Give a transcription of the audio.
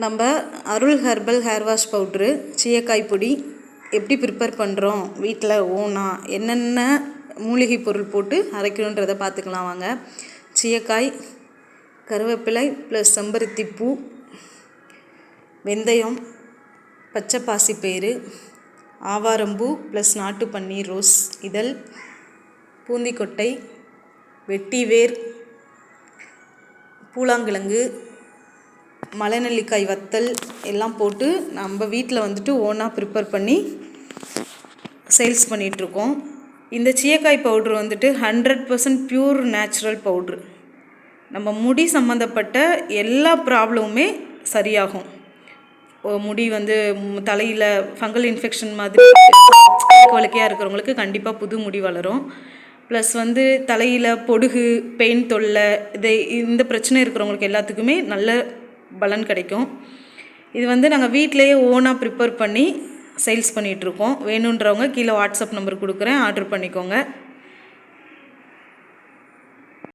நம்ம அருள் herbal hair wash powder சீயக்காய் பொடி எப்படி ப்ரிப்பேர் பண்ணுறோம் வீட்டில் ஓனாக என்னென்ன மூலிகை பொருள் போட்டு அரைக்கணுன்றதை பார்த்துக்கலாம் வாங்க. சீயக்காய், கருவேப்பிலை ப்ளஸ் செம்பருத்தி பூ, வெந்தயம், பச்சை பாசிப்பயிறு, ஆவாரம்பூ ப்ளஸ் நாட்டு பன்னீர் ரோஸ் இதழ், பூந்திக்கொட்டை, வெட்டிவேர், பூலாங்கிழங்கு, மலைநெல்லிக்காய் வத்தல் எல்லாம் போட்டு நம்ம வீட்டில் வந்துட்டு ஓனாக ப்ரிப்பேர் பண்ணி சேல்ஸ் பண்ணிகிட்ருக்கோம். இந்த சீயக்காய் பவுட்ரு வந்துட்டு 100% பியூர் நேச்சுரல் பவுட்ரு. நம்ம முடி சம்மந்தப்பட்ட எல்லா ப்ராப்ளமுமே சரியாகும். முடி தலையில் ஃபங்கல் இன்ஃபெக்ஷன் மாதிரி வழக்கையாக இருக்கிறவங்களுக்கு கண்டிப்பாக புது முடி வளரும். ப்ளஸ் தலையில் பொடுகு, பெயின் தொல்லை, இந்த பிரச்சனை இருக்கிறவங்களுக்கு எல்லாத்துக்குமே நல்ல பலன் கிடைக்கும். இது நாங்கள் வீட்டிலையே ஓனாக ப்ரிப்பேர் பண்ணி சேல்ஸ் பண்ணிகிட்ருக்கோம். வேணுன்றவங்க கீழே வாட்ஸ்அப் நம்பர் கொடுக்குறேன், ஆர்டர் பண்ணிக்கோங்க.